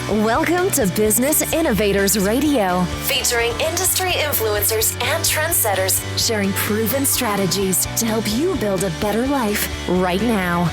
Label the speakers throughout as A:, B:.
A: Welcome to Business Innovators Radio, featuring industry influencers and trendsetters sharing proven strategies to help you build a better life right now.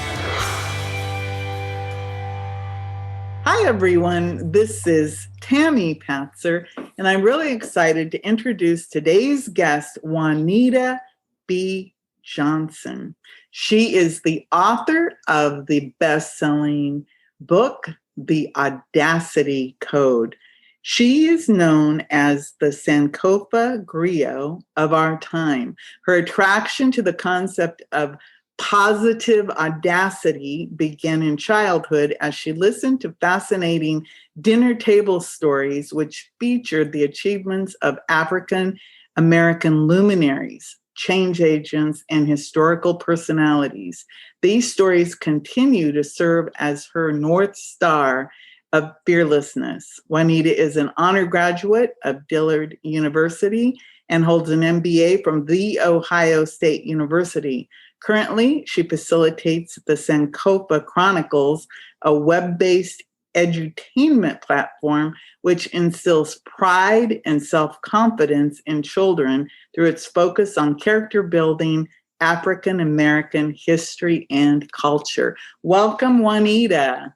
B: Hi, everyone. This is Tammy Patzer, and I'm really excited to introduce today's guest, Juanita B Johnson. She is the author of the best-selling book, The Audacity Code. She is known as the Sankofa griot of our time. Her attraction to the concept of positive audacity began in childhood as she listened to fascinating dinner table stories which featured the achievements of African American luminaries, change agents, and historical personalities. These stories continue to serve as her North Star of fearlessness. Juanita is an honor graduate of Dillard University and holds an MBA from The Ohio State University. Currently, she facilitates the Sankofa Chronicles, a web-based edutainment platform which instills pride and self-confidence in children through its focus on character building, African American history and culture. Welcome, Juanita.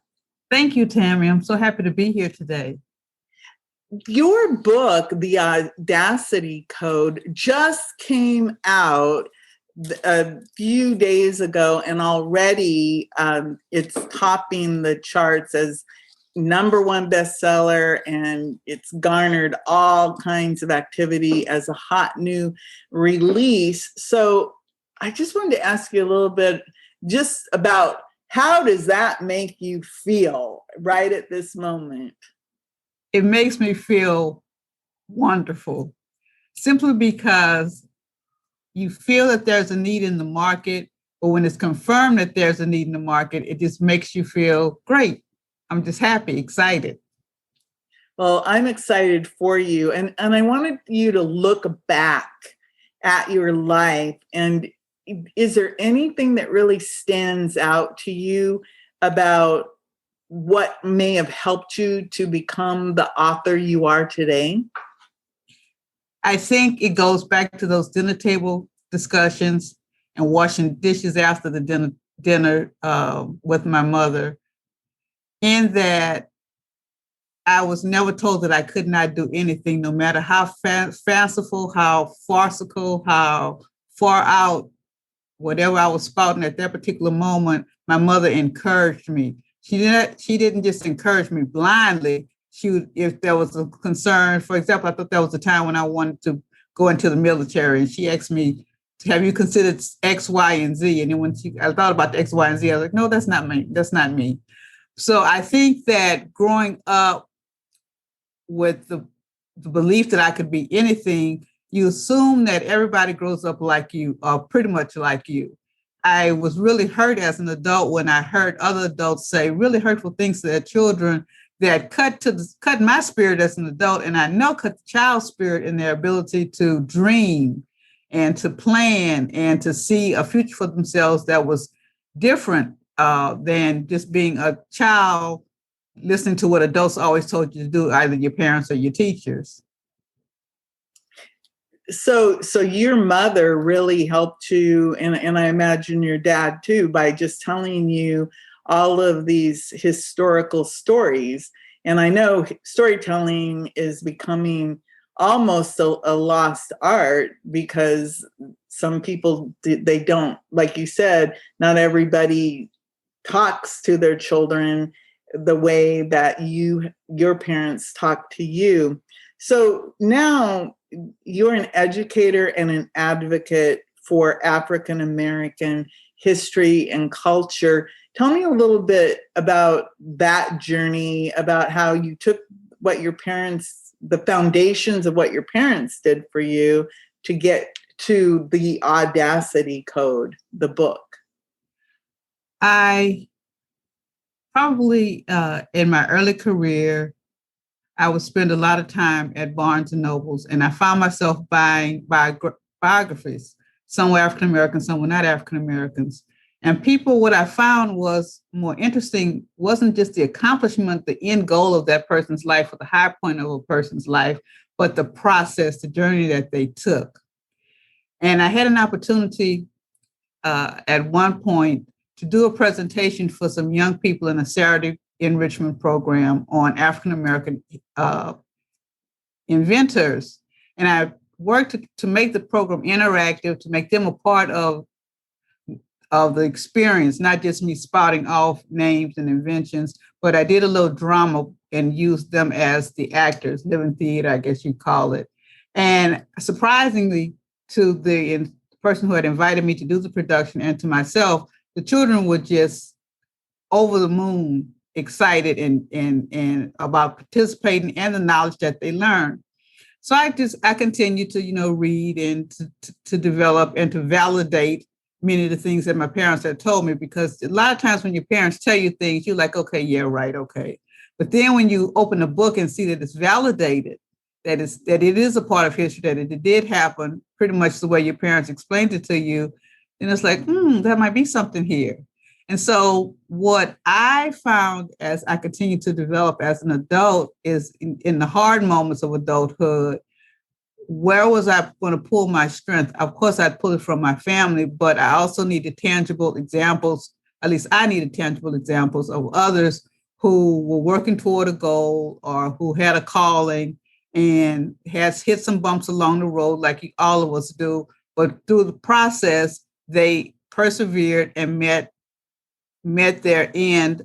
C: Thank you, Tammy. I'm so happy to be here today.
B: Your book, The Audacity Code, just came out a few days ago, and already it's topping the charts as #1 bestseller, and it's garnered all kinds of activity as a hot new release. So I just wanted to ask you a little bit just about how does that make you feel right at this moment?
C: It makes me feel wonderful, simply because you feel that there's a need in the market, but when it's confirmed that there's a need in the market, it just makes you feel great. I'm just happy, excited.
B: Well, I'm excited for you. And I wanted you to look back at your life. And is there anything that really stands out to you about what may have helped you to become the author you are today?
C: I think it goes back to those dinner table discussions and washing dishes after the dinner with my mother, in that I was never told that I could not do anything, no matter how fanciful, how farcical, how far out, whatever I was spouting at that particular moment. My mother encouraged me. She didn't just encourage me blindly. She would, if there was a concern, for example, I thought that was the time when I wanted to go into the military, and she asked me, have you considered X, Y, and Z? And then when I thought about the X, Y, and Z, I was like, no, that's not me. That's not me. So I think that growing up with the belief that I could be anything, you assume that everybody grows up like you, or pretty much like you. I was really hurt as an adult when I heard other adults say really hurtful things to their children that cut my spirit as an adult, and I know cut the child's spirit in their ability to dream and to plan and to see a future for themselves that was different than just being a child listening to what adults always told you to do, either your parents or your teachers.
B: So your mother really helped you, and I imagine your dad too, by just telling you all of these historical stories. And I know storytelling is becoming almost a lost art, because some people, they don't, like you said, not everybody talks to their children the way that your parents talk to you. So now you're an educator and an advocate for African American history and culture. Tell me a little bit about that journey, about how you took the foundations of what your parents did for you to get to the Audacity Code, the book.
C: I probably, in my early career, I would spend a lot of time at Barnes and Nobles, and I found myself buying biographies. Some were African Americans, some were not African Americans. And people, what I found was more interesting wasn't just the accomplishment, the end goal of that person's life or the high point of a person's life, but the process, the journey that they took. And I had an opportunity at one point to do a presentation for some young people in a Saturday enrichment program on African-American inventors. And I worked to make the program interactive, to make them a part of the experience, not just me spouting off names and inventions, but I did a little drama and used them as the actors, living theater, I guess you'd call it. And surprisingly, to the person who had invited me to do the production and to myself, the children were just over the moon excited and about participating and the knowledge that they learned. So I continued to, read and to develop and to validate many of the things that my parents had told me, because a lot of times when your parents tell you things, you're like, okay, yeah, right, okay. But then when you open a book and see that it's validated, that it is a part of history, that it did happen pretty much the way your parents explained it to you, then it's like, there might be something here. And so what I found as I continue to develop as an adult is in the hard moments of adulthood, where was I going to pull my strength? Of course, I'd pull it from my family, but I also needed tangible examples. At least I needed tangible examples of others who were working toward a goal or who had a calling and has hit some bumps along the road like all of us do. But through the process, they persevered and met their end,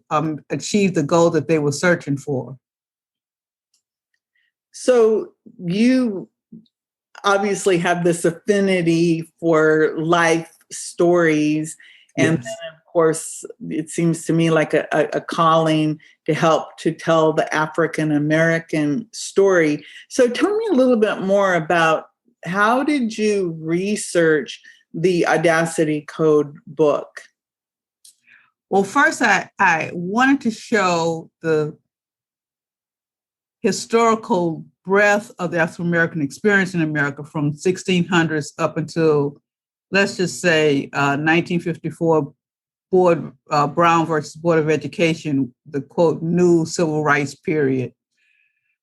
C: achieved the goal that they were searching for.
B: So you obviously have this affinity for life stories. And
C: Yes.
B: then, of course, it seems to me like a calling to help to tell the African-American story. So tell me a little bit more about how did you research the Audacity Code book?
C: Well, first, I wanted to show the historical breadth of the African-American experience in America from 1600s up until, let's just say, 1954, Brown versus Board of Education, the quote, new civil rights period.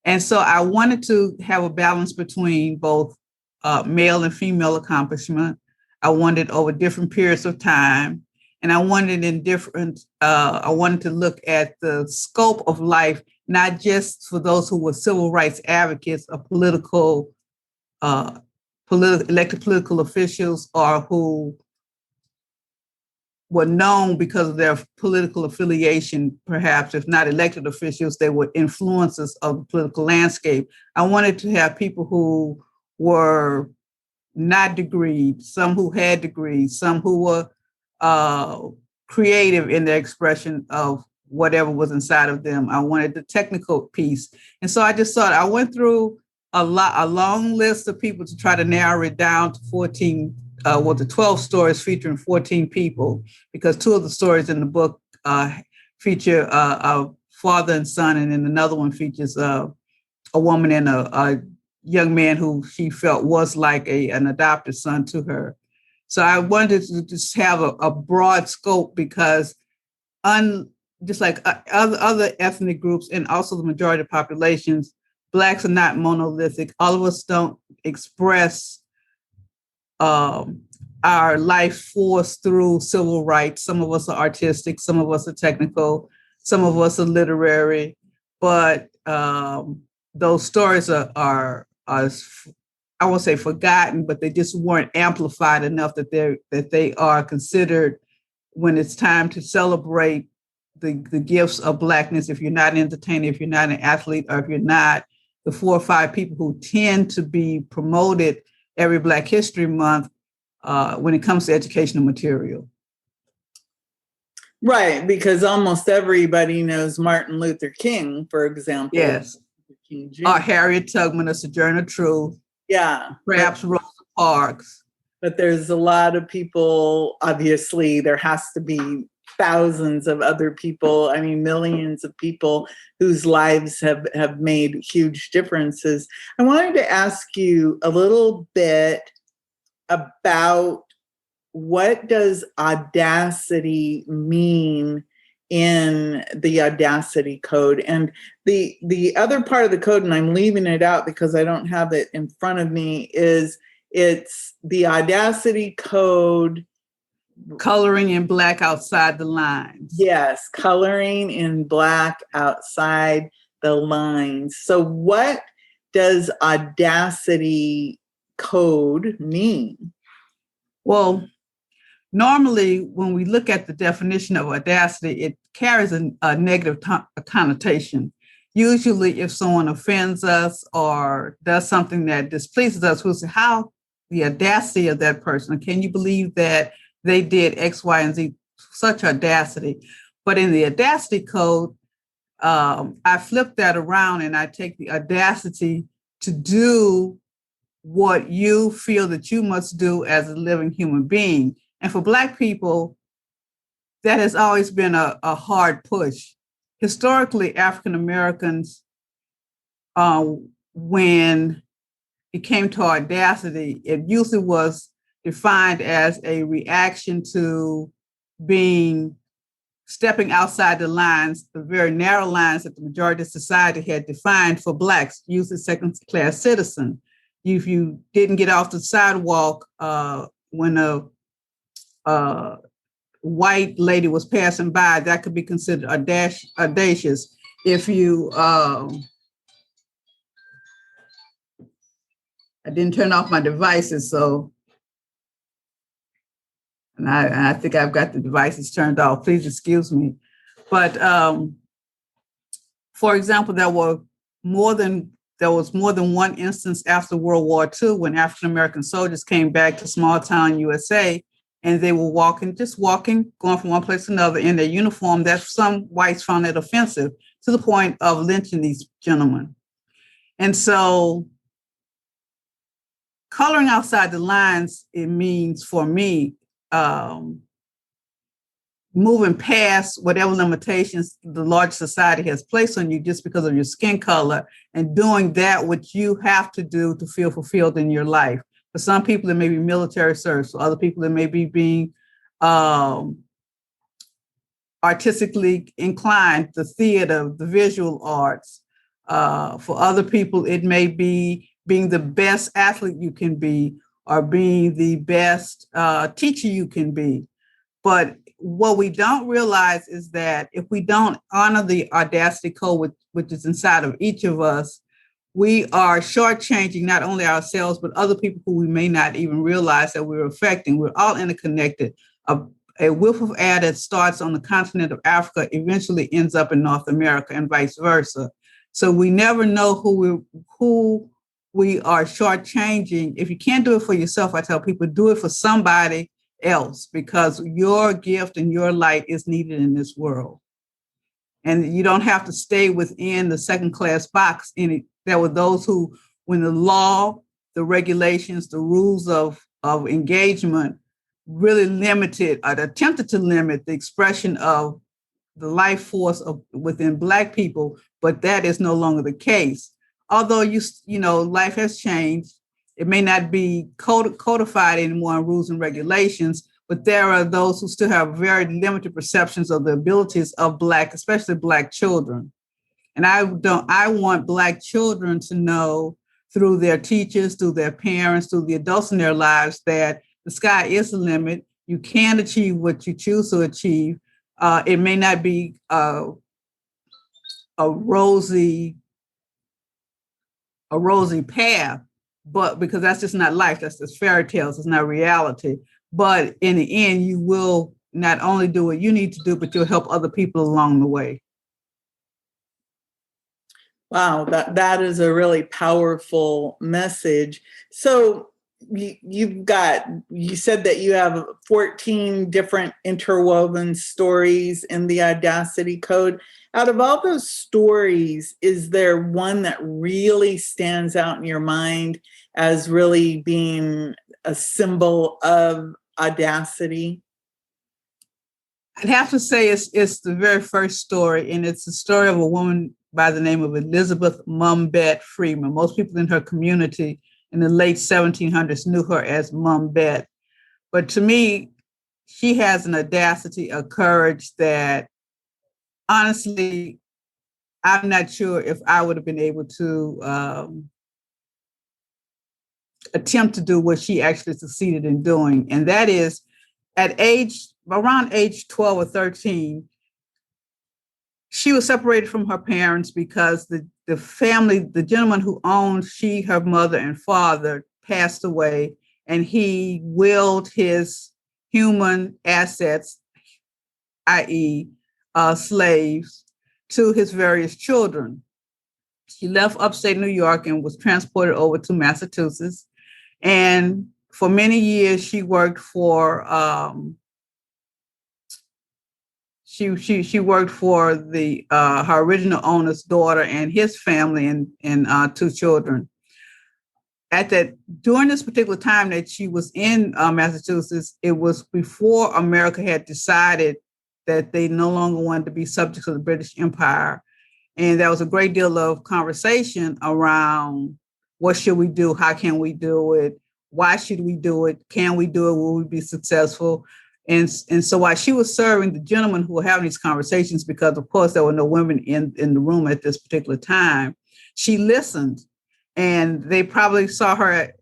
C: And so I wanted to have a balance between both male and female accomplishment. I wanted over different periods of time. And I wanted I wanted to look at the scope of life, not just for those who were civil rights advocates or elected political officials, or who were known because of their political affiliation, perhaps, if not elected officials, they were influencers of the political landscape. I wanted to have people who were not degreed, some who had degrees, some who were creative in their expression of whatever was inside of them. I wanted the technical piece. And so I just thought I went through a long list of people to try to narrow it down to 12 stories featuring 14 people, because two of the stories in the book feature a father and son, and then another one features a woman and a young man who she felt was like an adopted son to her. So I wanted to just have a broad scope, because just like other ethnic groups and also the majority of populations, Blacks are not monolithic. All of us don't express our life force through civil rights. Some of us are artistic, some of us are technical, some of us are literary, but those stories are I won't say forgotten, but they just weren't amplified enough that they are considered when it's time to celebrate the gifts of Blackness. If you're not an entertainer, if you're not an athlete, or if you're not the 4 or 5 people who tend to be promoted every Black History Month when it comes to educational material.
B: Right, because almost everybody knows Martin Luther King, for example.
C: Yes. Or Harriet Tubman, A Sojourner Truth.
B: Yeah.
C: Perhaps Rosa Parks.
B: But there's a lot of people, obviously, there has to be thousands of other people, I mean, millions of people whose lives have made huge differences. I wanted to ask you a little bit about what does audacity mean in the Audacity code? And the other part of the code, and I'm leaving it out because I don't have it in front of me, is it's the Audacity code.
C: Coloring in black outside the lines.
B: Yes, coloring in black outside the lines. So what does Audacity code mean?
C: Well, normally when we look at the definition of Audacity, it carries a negative connotation. Usually if someone offends us or does something that displeases us, we'll say, how the audacity of that person. Can you believe that they did X, Y, and Z? Such audacity. But in the Audacity code, I flip that around and I take the audacity to do what you feel that you must do as a living human being. And for Black people, that has always been a hard push. Historically, African Americans, when it came to audacity, it usually was defined as a reaction to stepping outside the lines, the very narrow lines that the majority of society had defined for Blacks, usually second-class citizen. If you didn't get off the sidewalk when a white lady was passing by, that could be considered audacious. If you, I didn't turn off my devices, so, and I think I've got the devices turned off, please excuse me. But for example, there was more than one instance after World War II when African-American soldiers came back to small town USA, and they were walking, going from one place to another in their uniform, that some whites found it offensive to the point of lynching these gentlemen. And so coloring outside the lines, it means for me, moving past whatever limitations the large society has placed on you just because of your skin color and doing that which you have to do to feel fulfilled in your life. For some people, it may be military service. For other people, it may be being artistically inclined, the theater, the visual arts. For other people, it may be being the best athlete you can be or being the best teacher you can be. But what we don't realize is that if we don't honor the Audacity code, which is inside of each of us, we are shortchanging not only ourselves, but other people who we may not even realize that we're affecting. We're all interconnected. A whiff of air that starts on the continent of Africa eventually ends up in North America and vice versa. So we never know who we are shortchanging. If you can't do it for yourself, I tell people, do it for somebody else, because your gift and your light is needed in this world. And you don't have to stay within the second-class box. There were those who, when the law, the regulations, the rules of engagement really limited or attempted to limit the expression of the life force within Black people, but that is no longer the case. Although life has changed, it may not be codified anymore in rules and regulations, but there are those who still have very limited perceptions of the abilities of especially Black children. And I want Black children to know through their teachers, through their parents, through the adults in their lives, that the sky is the limit. You can achieve what you choose to achieve. It may not be a rosy path, but because that's just not life, that's just fairy tales, it's not reality. But in the end, you will not only do what you need to do, but you'll help other people along the way.
B: Wow, that is a really powerful message. So you said that you have 14 different interwoven stories in the Audacity code. Out of all those stories, is there one that really stands out in your mind as really being a symbol of audacity?
C: I'd have to say it's the very first story, and it's the story of a woman by the name of Elizabeth Mumbait Freeman. Most people in her community in the late 1700s knew her as Mumbait. But to me, she has an audacity, a courage that honestly, I'm not sure if I would have been able to attempt to do what she actually succeeded in doing. And that is around age 12 or 13, she was separated from her parents because the family, the gentleman who owned her mother and father passed away, and he willed his human assets, i.e. Slaves, to his various children. She left upstate New York and was transported over to Massachusetts. And for many years, she worked for she worked for her original owner's daughter and his family and 2 children. During this particular time that she was in Massachusetts, it was before America had decided that they no longer wanted to be subject to the British Empire. And there was a great deal of conversation around what should we do? How can we do it? Why should we do it? Can we do it? Will we be successful? And so while she was serving the gentlemen who were having these conversations, because of course there were no women in the room at this particular time, she listened. And they probably saw her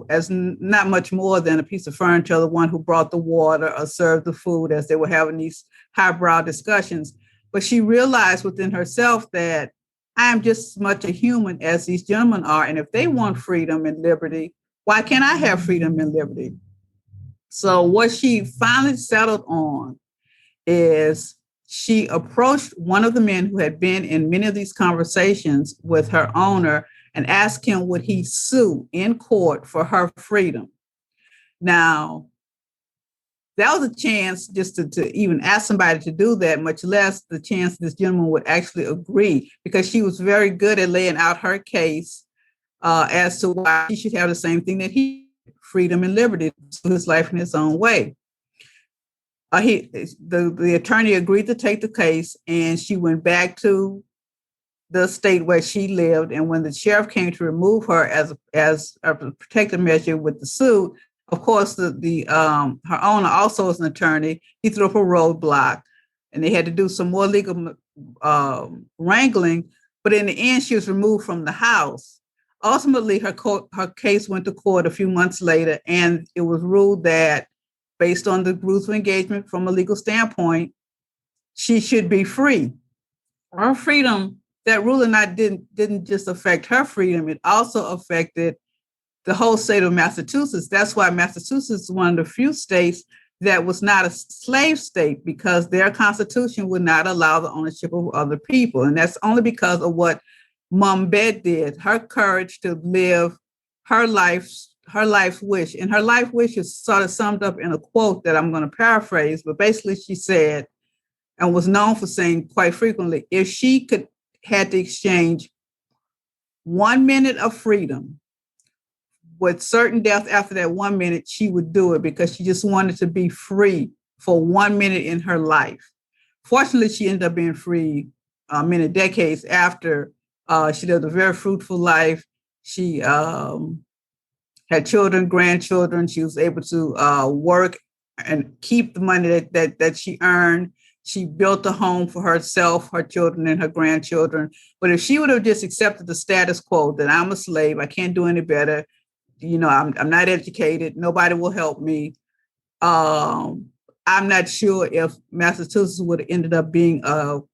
C: as not much more than a piece of furniture, the one who brought the water or served the food as they were having these highbrow discussions. But she realized within herself that I am just as much a human as these gentlemen are. And if they want freedom and liberty, why can't I have freedom and liberty? So what she finally settled on is she approached one of the men who had been in many of these conversations with her owner and asked him, would he sue in court for her freedom? Now, that was a chance just to even ask somebody to do that, much less the chance this gentleman would actually agree, because she was very good at laying out her case as to why he should have the same thing that he, freedom and liberty, to his life in his own way. The attorney agreed to take the case, and she went back to the state where she lived. And when the sheriff came to remove her as a protective measure with the suit, of course, her owner also was an attorney. He threw up a roadblock, and they had to do some more legal wrangling. But in the end, she was removed from the house. Ultimately, her case went to court a few months later, and it was ruled that, based on the rules of engagement from a legal standpoint, she should be free. Her freedom, that ruling didn't just affect her freedom, it also affected the whole state of Massachusetts. That's why Massachusetts is one of the few states that was not a slave state, because their constitution would not allow the ownership of other people. And that's only because of what Mumbait did, her courage to live her life's wish. And her life wish is sort of summed up in a quote that I'm going to paraphrase, but basically she said, and was known for saying quite frequently, if she had to exchange 1 minute of freedom with certain death after that 1 minute, she would do it, because she just wanted to be free for 1 minute in her life. Fortunately, she ended up being free many decades after. She lived a very fruitful life. She had children, grandchildren. She was able to work and keep the money that she earned. She built a home for herself, her children, and her grandchildren. But if she would have just accepted the status quo that I'm a slave, I can't do any better, I'm not educated, nobody will help me, I'm not sure if Massachusetts would have ended up being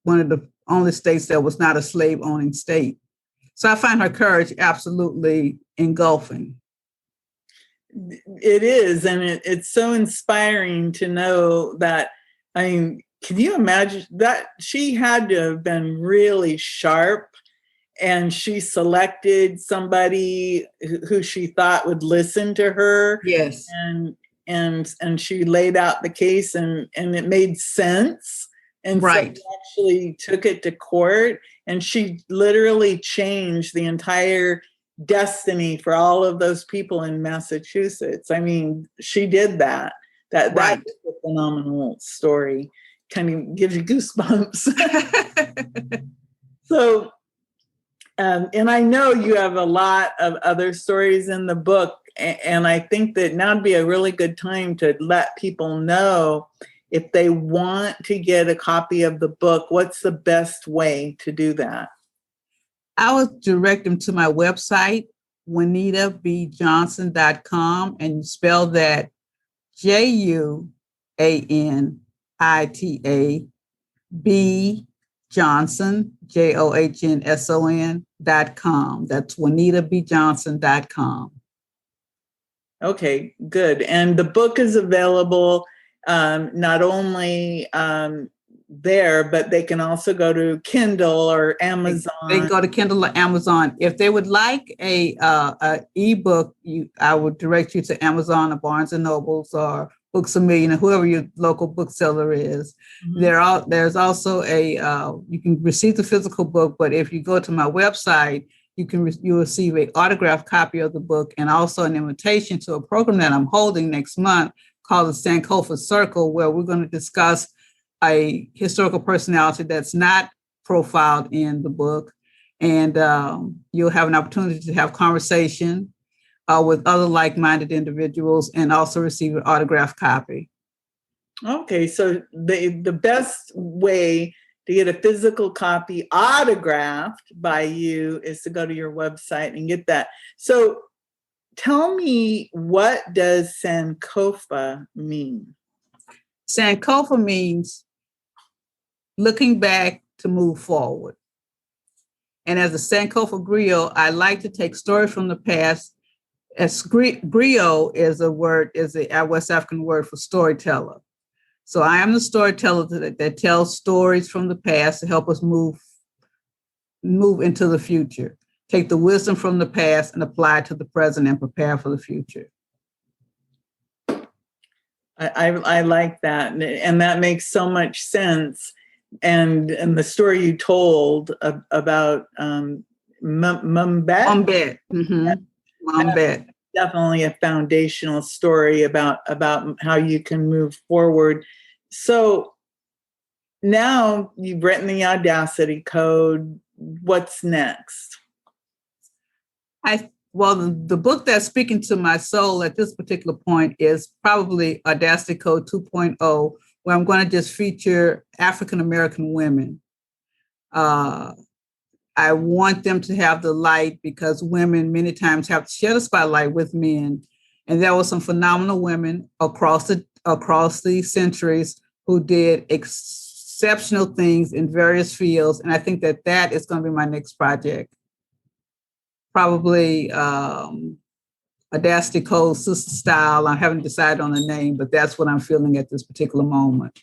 C: one of the only states that was not a slave-owning state. So I find her courage absolutely engulfing.
B: It is, and it's so inspiring to know that. I mean, can you imagine that she had to have been really sharp, and she selected somebody who she thought would listen to her.
C: Yes.
B: And she laid out the case, and it made sense. And
C: right.
B: So actually took it to court, and she literally changed the entire destiny for all of those people in Massachusetts. I mean, she did that. That's a phenomenal story. Kind of gives you goosebumps. So, and I know you have a lot of other stories in the book. and I think that now would be a really good time to let people know if they want to get a copy of the book, what's the best way to do that?
C: I would direct them to my website, JuanitaBJohnson.com, and you spell that JuanitaB Johnson, JohnSon.com. That's JuanitaBJohnson.com.
B: Okay, good. And the book is available not only there, but they can also go to Kindle or Amazon.
C: They can go to Kindle or Amazon. If they would like a ebook, I would direct you to Amazon or Barnes and Nobles or Books A Million, or whoever your local bookseller is. Mm-hmm. There's also you can receive the physical book, but if you go to my website, you'll receive an autographed copy of the book and also an invitation to a program that I'm holding next month called the Sankofa Circle, where we're going to discuss a historical personality that's not profiled in the book. And you'll have an opportunity to have conversation with other like-minded individuals and also receive an autographed copy.
B: Okay, so the best way to get a physical copy autographed by you is to go to your website and get that. So tell me, what does Sankofa mean?
C: Sankofa means looking back to move forward. And as a Sankofa griot, I like to take stories from the past. As griot is a West African word for storyteller. So I am the storyteller that tells stories from the past to help us move into the future. Take the wisdom from the past and apply it to the present and prepare for the future.
B: I like that. And that makes so much sense. And the story you told about Mumbait.
C: Mm-hmm. Mumbait.
B: Definitely a foundational story about how you can move forward. So now you've written the Audacity code. What's next?
C: The book that's speaking to my soul at this particular point is probably Audacity Code 2.0, where I'm going to just feature African-American women. I want them to have the light because women many times have to share the spotlight with men. And there were some phenomenal women across the centuries who did exceptional things in various fields. And I think that is going to be my next project. Probably Audacity Code Sister Style. I haven't decided on the name, but that's what I'm feeling at this particular moment.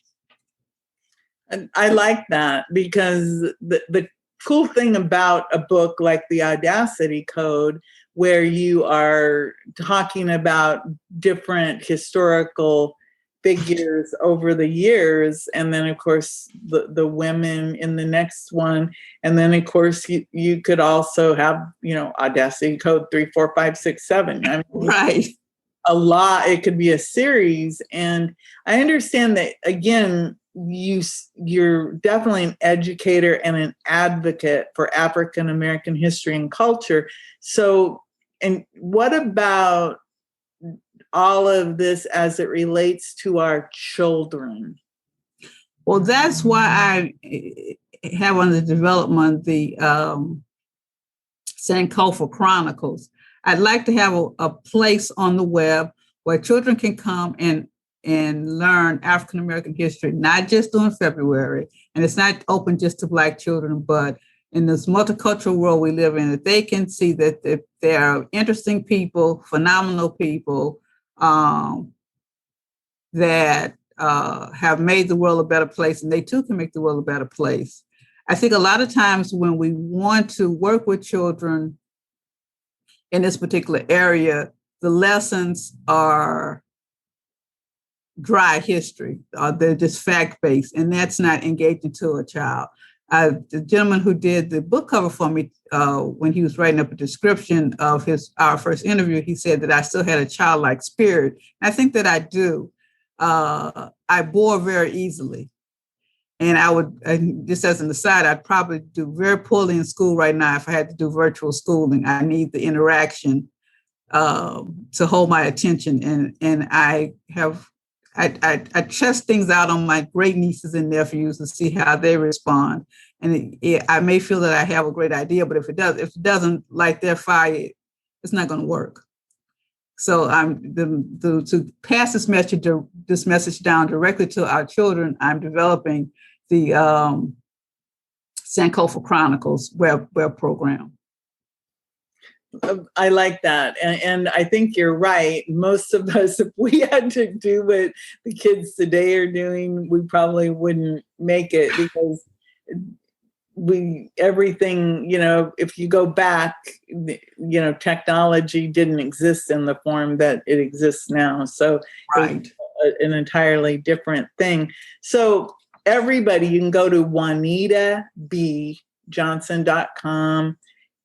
B: And I like that because the cool thing about a book like the Audacity Code, where you are talking about different historical figures over the years, and then of course the women in the next one, and then of course you could also have Audacity Code 3, 4, 5, 6, 7. I mean,
C: right.
B: A lot. It could be a series, and I understand that again. You're definitely an educator and an advocate for African American history and culture. So, and what about all of this as it relates to our children?
C: Well, that's why I have under development the Sankofa Chronicles. I'd like to have a place on the web where children can come and learn African-American history, not just during February. And it's not open just to Black children, but in this multicultural world we live in, that they can see that there are interesting people, phenomenal people that have made the world a better place, and they too can make the world a better place. I think a lot of times when we want to work with children in this particular area, the lessons are dry history. They're just fact-based, and that's not engaging to a child. The gentleman who did the book cover for me, when he was writing up a description of our first interview, he said that I still had a childlike spirit. And I think that I do. I bore very easily. And just as an aside, I'd probably do very poorly in school right now if I had to do virtual schooling. I need the interaction to hold my attention. And I test things out on my great nieces and nephews to see how they respond. And I may feel that I have a great idea, but if it doesn't light their fire, it's not going to work. So to pass this message down directly to our children, I'm developing the Sankofa Chronicles web program.
B: I like that. And I think you're right. Most of us, if we had to do what the kids today are doing, we probably wouldn't make it, because everything, if you go back, technology didn't exist in the form that it exists now. So
C: right.
B: An entirely different thing. So everybody, you can go to JuanitaBJohnson.com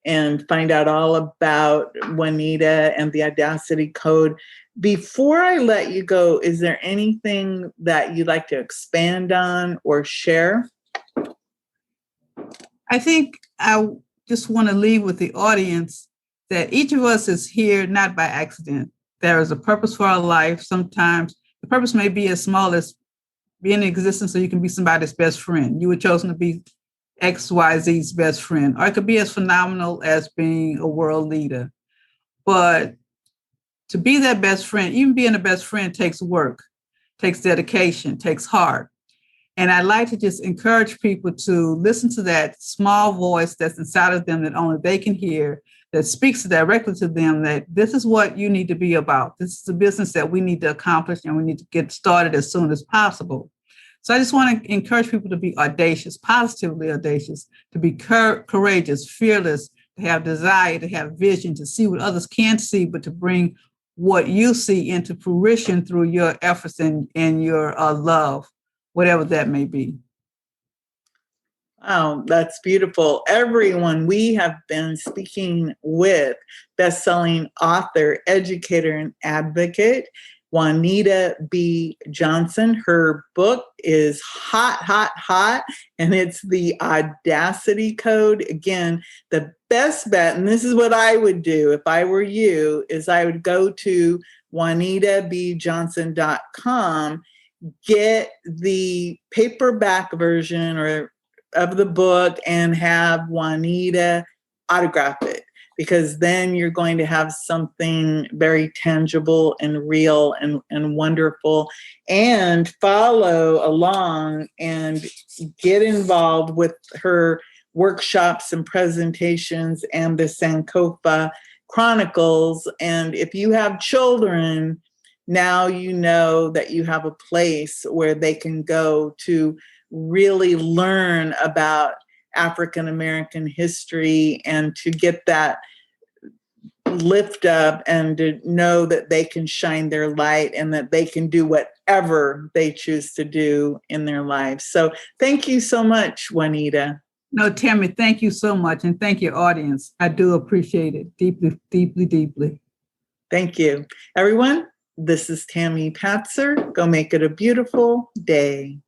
B: and find out all about Juanita and the Audacity code. Before I let you go, is there anything that you'd like to expand on or share?
C: I think I just want to leave with the audience that each of us is here not by accident. There is a purpose for our life. Sometimes the purpose may be as small as being in existence so you can be somebody's best friend. You were chosen to be XYZ's best friend, or it could be as phenomenal as being a world leader. But to be that best friend, even being a best friend takes work, takes dedication, takes heart. And I'd like to just encourage people to listen to that small voice that's inside of them that only they can hear, that speaks directly to them, that this is what you need to be about. This is the business that we need to accomplish, and we need to get started as soon as possible. So I just want to encourage people to be audacious, positively audacious, to be courageous, fearless, to have desire, to have vision, to see what others can't see, but to bring what you see into fruition through your efforts and your love, whatever that may be.
B: Wow, that's beautiful. Everyone, we have been speaking with best-selling author, educator, and advocate, Juanita B. Johnson. Her book is hot, and it's the Audacity Code. Again, the best bet, and this is what I would do if I were you, is I would go to JuanitaBJohnson.com, get the paperback version of the book, and have Juanita autograph it, because then you're going to have something very tangible and real and wonderful. And follow along and get involved with her workshops and presentations and the Sankofa Chronicles. And if you have children, now you know that you have a place where they can go to really learn about African American history and to get that lift up and to know that they can shine their light and that they can do whatever they choose to do in their lives. So thank you so much, Juanita.
C: No, Tammy, thank you so much. And thank your audience. I do appreciate it deeply, deeply, deeply.
B: Thank you. Everyone, this is Tammy Patzer. Go make it a beautiful day.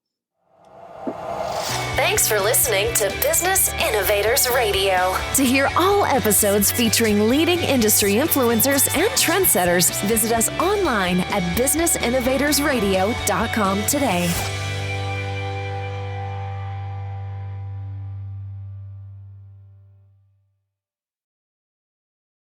A: Thanks for listening to Business Innovators Radio. To hear all episodes featuring leading industry influencers and trendsetters, visit us online at businessinnovatorsradio.com today.